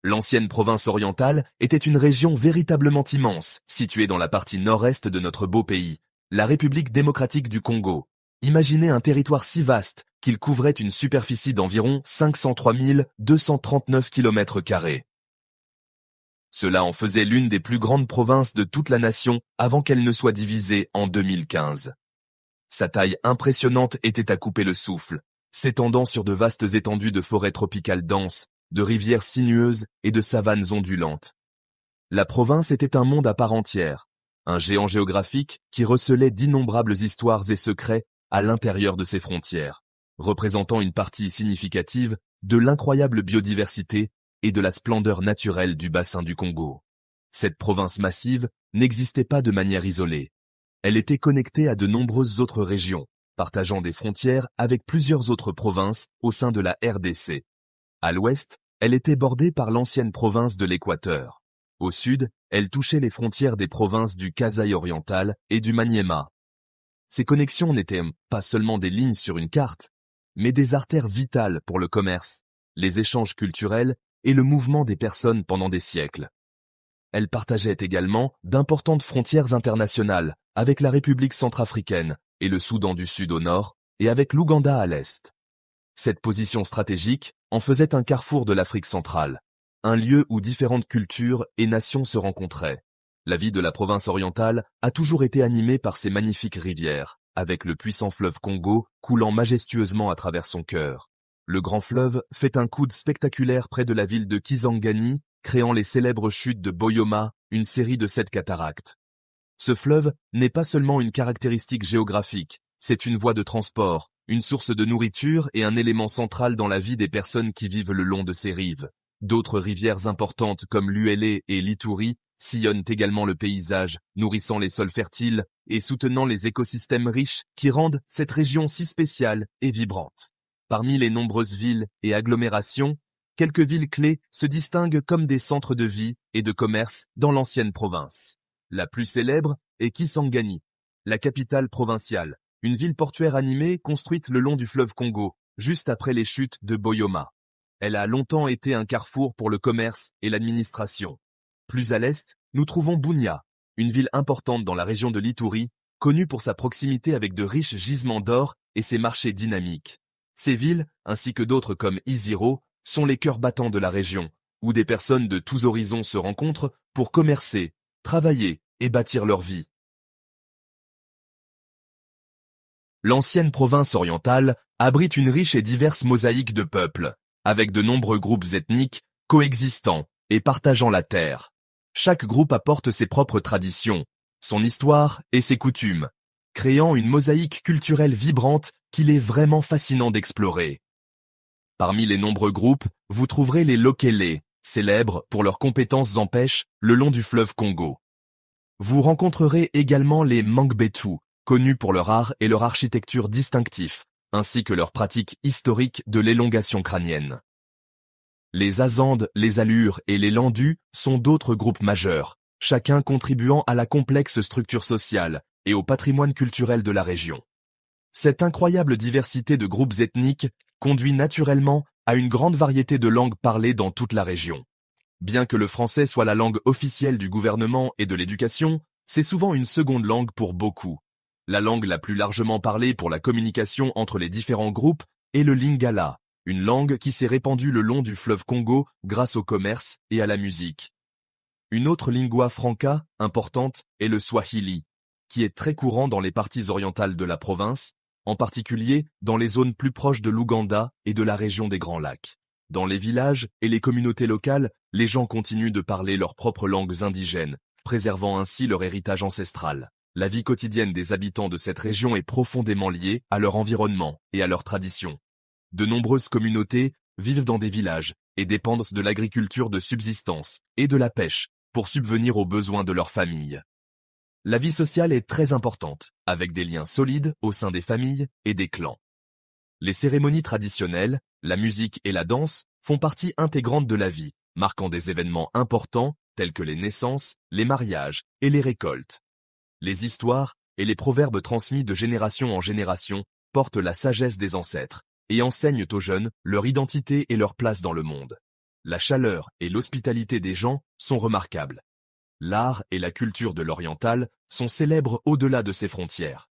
L'ancienne province orientale était une région véritablement immense, située dans la partie nord-est de notre beau pays, la République démocratique du Congo. Imaginez un territoire si vaste qu'il couvrait une superficie d'environ 503 239 km². Cela en faisait l'une des plus grandes provinces de toute la nation avant qu'elle ne soit divisée en 2015. Sa taille impressionnante était à couper le souffle, s'étendant sur de vastes étendues de forêts tropicales denses, de rivières sinueuses et de savanes ondulantes. La province était un monde à part entière, un géant géographique qui recelait d'innombrables histoires et secrets à l'intérieur de ses frontières, représentant une partie significative de l'incroyable biodiversité et de la splendeur naturelle du bassin du Congo. Cette province massive n'existait pas de manière isolée. Elle était connectée à de nombreuses autres régions, partageant des frontières avec plusieurs autres provinces au sein de la RDC. À l'ouest, elle était bordée par l'ancienne province de l'Équateur. Au sud, elle touchait les frontières des provinces du Kasaï oriental et du Maniema. Ces connexions n'étaient pas seulement des lignes sur une carte, mais des artères vitales pour le commerce, les échanges culturels et le mouvement des personnes pendant des siècles. Elle partageait également d'importantes frontières internationales avec la République centrafricaine et le Soudan du Sud au nord et avec l'Ouganda à l'est. Cette position stratégique en faisait un carrefour de l'Afrique centrale, un lieu où différentes cultures et nations se rencontraient. La vie de la province orientale a toujours été animée par ses magnifiques rivières, avec le puissant fleuve Congo coulant majestueusement à travers son cœur. Le grand fleuve fait un coude spectaculaire près de la ville de Kisangani, créant les célèbres chutes de Boyoma, une série de 7 cataractes. Ce fleuve n'est pas seulement une caractéristique géographique, c'est une voie de transport, une source de nourriture et un élément central dans la vie des personnes qui vivent le long de ses rives. D'autres rivières importantes comme l'Uélé et l'Ituri sillonnent également le paysage, nourrissant les sols fertiles et soutenant les écosystèmes riches qui rendent cette région si spéciale et vibrante. Parmi les nombreuses villes et agglomérations, quelques villes clés se distinguent comme des centres de vie et de commerce dans l'ancienne province. La plus célèbre est Kisangani, la capitale provinciale, une ville portuaire animée construite le long du fleuve Congo, juste après les chutes de Boyoma. Elle a longtemps été un carrefour pour le commerce et l'administration. Plus à l'est, nous trouvons Bunia, une ville importante dans la région de l'Ituri, connue pour sa proximité avec de riches gisements d'or et ses marchés dynamiques. Ces villes, ainsi que d'autres comme Iziro, sont les cœurs battants de la région, où des personnes de tous horizons se rencontrent pour commercer, travailler et bâtir leur vie. L'ancienne province orientale abrite une riche et diverse mosaïque de peuples, avec de nombreux groupes ethniques coexistant et partageant la terre. Chaque groupe apporte ses propres traditions, son histoire et ses coutumes, créant une mosaïque culturelle vibrante qu'il est vraiment fascinant d'explorer. Parmi les nombreux groupes, vous trouverez les Lokele, célèbres pour leurs compétences en pêche le long du fleuve Congo. Vous rencontrerez également les Mangbetu, connus pour leur art et leur architecture distinctifs, ainsi que leur pratique historique de l'élongation crânienne. Les Azandes, les Alures et les Landus sont d'autres groupes majeurs, chacun contribuant à la complexe structure sociale et au patrimoine culturel de la région. Cette incroyable diversité de groupes ethniques conduit naturellement à une grande variété de langues parlées dans toute la région. Bien que le français soit la langue officielle du gouvernement et de l'éducation, c'est souvent une seconde langue pour beaucoup. La langue la plus largement parlée pour la communication entre les différents groupes est le Lingala, une langue qui s'est répandue le long du fleuve Congo grâce au commerce et à la musique. Une autre lingua franca importante est le Swahili, qui est très courant dans les parties orientales de la province, en particulier dans les zones plus proches de l'Ouganda et de la région des Grands Lacs. Dans les villages et les communautés locales, les gens continuent de parler leurs propres langues indigènes, préservant ainsi leur héritage ancestral. La vie quotidienne des habitants de cette région est profondément liée à leur environnement et à leurs traditions. De nombreuses communautés vivent dans des villages et dépendent de l'agriculture de subsistance et de la pêche pour subvenir aux besoins de leur famille. La vie sociale est très importante, avec des liens solides au sein des familles et des clans. Les cérémonies traditionnelles, la musique et la danse font partie intégrante de la vie, marquant des événements importants tels que les naissances, les mariages et les récoltes. Les histoires et les proverbes transmis de génération en génération portent la sagesse des ancêtres et enseignent aux jeunes leur identité et leur place dans le monde. La chaleur et l'hospitalité des gens sont remarquables. L'art et la culture de l'oriental sont célèbres au-delà de ses frontières.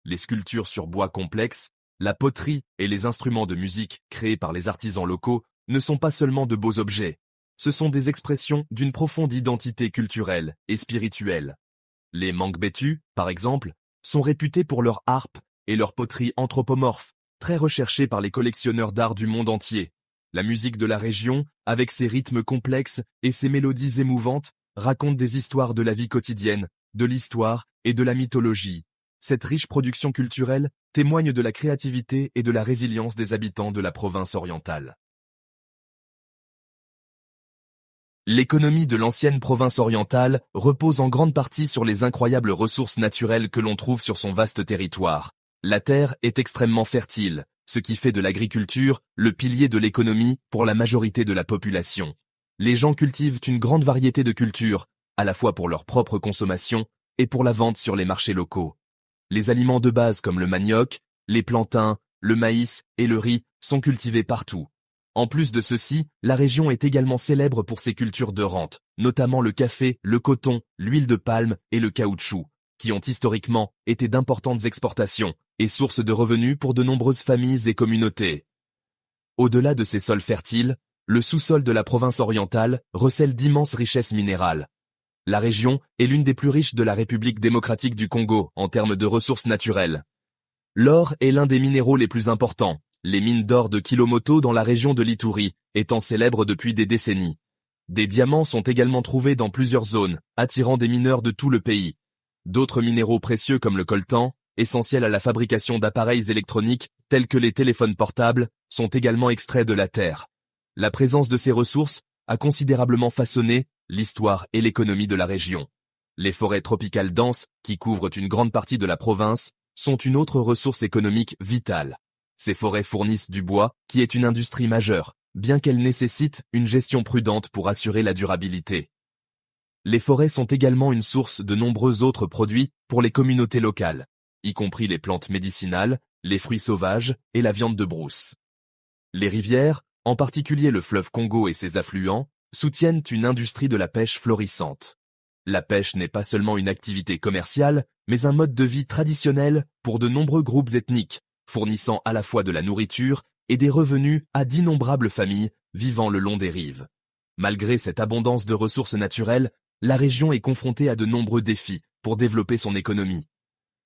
Les sculptures sur bois complexes, la poterie et les instruments de musique créés par les artisans locaux ne sont pas seulement de beaux objets. Ce sont des expressions d'une profonde identité culturelle et spirituelle. Les Mangbetu, par exemple, sont réputés pour leur harpe et leur poterie anthropomorphe, très recherchées par les collectionneurs d'art du monde entier. La musique de la région, avec ses rythmes complexes et ses mélodies émouvantes, raconte des histoires de la vie quotidienne, de l'histoire et de la mythologie. Cette riche production culturelle témoigne de la créativité et de la résilience des habitants de la province orientale. L'économie de l'ancienne province orientale repose en grande partie sur les incroyables ressources naturelles que l'on trouve sur son vaste territoire. La terre est extrêmement fertile, ce qui fait de l'agriculture le pilier de l'économie pour la majorité de la population. Les gens cultivent une grande variété de cultures, à la fois pour leur propre consommation et pour la vente sur les marchés locaux. Les aliments de base comme le manioc, les plantains, le maïs et le riz sont cultivés partout. En plus de ceci, la région est également célèbre pour ses cultures de rente, notamment le café, le coton, l'huile de palme et le caoutchouc, qui ont historiquement été d'importantes exportations et sources de revenus pour de nombreuses familles et communautés. Au-delà de ces sols fertiles, le sous-sol de la province orientale recèle d'immenses richesses minérales. La région est l'une des plus riches de la République démocratique du Congo en termes de ressources naturelles. L'or est l'un des minéraux les plus importants, les mines d'or de Kilomoto dans la région de l'Ituri étant célèbres depuis des décennies. Des diamants sont également trouvés dans plusieurs zones, attirant des mineurs de tout le pays. D'autres minéraux précieux comme le coltan, essentiel à la fabrication d'appareils électroniques tels que les téléphones portables, sont également extraits de la terre. La présence de ces ressources a considérablement façonné l'histoire et l'économie de la région. Les forêts tropicales denses, qui couvrent une grande partie de la province, sont une autre ressource économique vitale. Ces forêts fournissent du bois, qui est une industrie majeure, bien qu'elle nécessite une gestion prudente pour assurer la durabilité. Les forêts sont également une source de nombreux autres produits pour les communautés locales, y compris les plantes médicinales, les fruits sauvages et la viande de brousse. Les rivières, en particulier le fleuve Congo et ses affluents, soutiennent une industrie de la pêche florissante. La pêche n'est pas seulement une activité commerciale, mais un mode de vie traditionnel pour de nombreux groupes ethniques, fournissant à la fois de la nourriture et des revenus à d'innombrables familles vivant le long des rives. Malgré cette abondance de ressources naturelles, la région est confrontée à de nombreux défis pour développer son économie.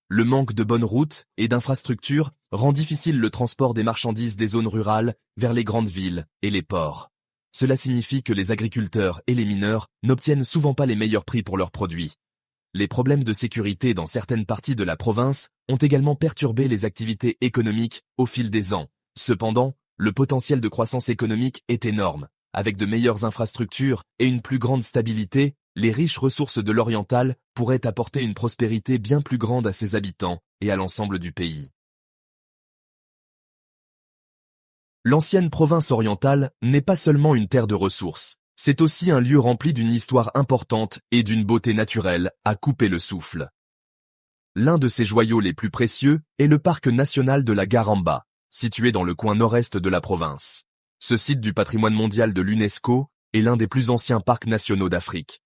Le manque de bonnes routes et d'infrastructures rend difficile le transport des marchandises des zones rurales vers les grandes villes et les ports. Cela signifie que les agriculteurs et les mineurs n'obtiennent souvent pas les meilleurs prix pour leurs produits. Les problèmes de sécurité dans certaines parties de la province ont également perturbé les activités économiques au fil des ans. Cependant, le potentiel de croissance économique est énorme. Avec de meilleures infrastructures et une plus grande stabilité, les riches ressources de l'oriental pourraient apporter une prospérité bien plus grande à ses habitants et à l'ensemble du pays. L'ancienne province orientale n'est pas seulement une terre de ressources, c'est aussi un lieu rempli d'une histoire importante et d'une beauté naturelle à couper le souffle. L'un de ses joyaux les plus précieux est le parc national de la Garamba, situé dans le coin nord-est de la province. Ce site du patrimoine mondial de l'UNESCO est l'un des plus anciens parcs nationaux d'Afrique.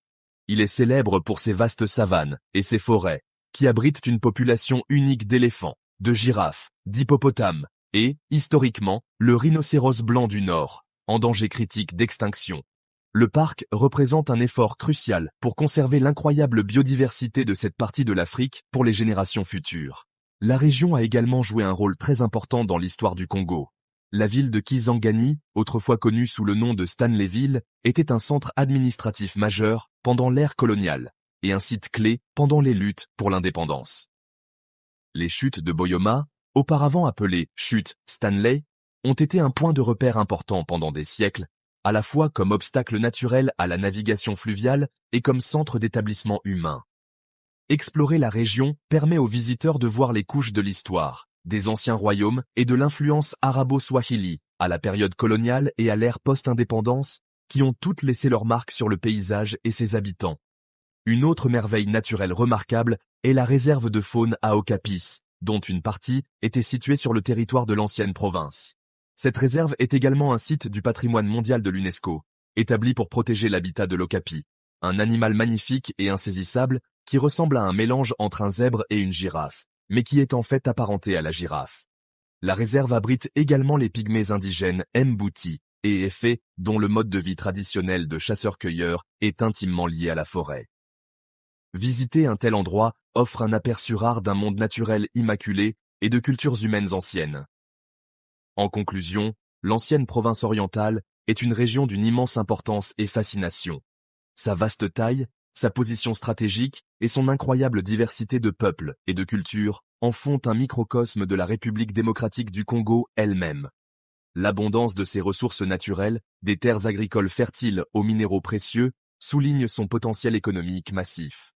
Il est célèbre pour ses vastes savanes et ses forêts, qui abritent une population unique d'éléphants, de girafes, d'hippopotames et, historiquement, le rhinocéros blanc du Nord, en danger critique d'extinction. Le parc représente un effort crucial pour conserver l'incroyable biodiversité de cette partie de l'Afrique pour les générations futures. La région a également joué un rôle très important dans l'histoire du Congo. La ville de Kisangani, autrefois connue sous le nom de Stanleyville, était un centre administratif majeur pendant l'ère coloniale et un site clé pendant les luttes pour l'indépendance. Les chutes de Boyoma, auparavant appelées chutes Stanley, ont été un point de repère important pendant des siècles, à la fois comme obstacle naturel à la navigation fluviale et comme centre d'établissement humain. Explorer la région permet aux visiteurs de voir les couches de l'histoire, des anciens royaumes et de l'influence arabo-swahili, à la période coloniale et à l'ère post-indépendance, qui ont toutes laissé leur marque sur le paysage et ses habitants. Une autre merveille naturelle remarquable est la réserve de faune à Okapis, dont une partie était située sur le territoire de l'ancienne province. Cette réserve est également un site du patrimoine mondial de l'UNESCO, établi pour protéger l'habitat de l'okapi, un animal magnifique et insaisissable qui ressemble à un mélange entre un zèbre et une girafe, mais qui est en fait apparenté à la girafe. La réserve abrite également les pygmées indigènes Mbouti et Effé, dont le mode de vie traditionnel de chasseur-cueilleur est intimement lié à la forêt. Visiter un tel endroit offre un aperçu rare d'un monde naturel immaculé et de cultures humaines anciennes. En conclusion, l'ancienne province orientale est une région d'une immense importance et fascination. Sa vaste taille, sa position stratégique et son incroyable diversité de peuples et de cultures en font un microcosme de la République démocratique du Congo elle-même. L'abondance de ses ressources naturelles, des terres agricoles fertiles aux minéraux précieux, souligne son potentiel économique massif.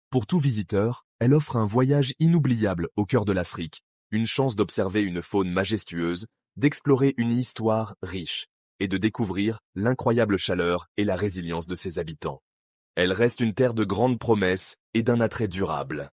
Pour tout visiteur, elle offre un voyage inoubliable au cœur de l'Afrique, une chance d'observer une faune majestueuse, d'explorer une histoire riche et de découvrir l'incroyable chaleur et la résilience de ses habitants. Elle reste une terre de grandes promesses et d'un attrait durable.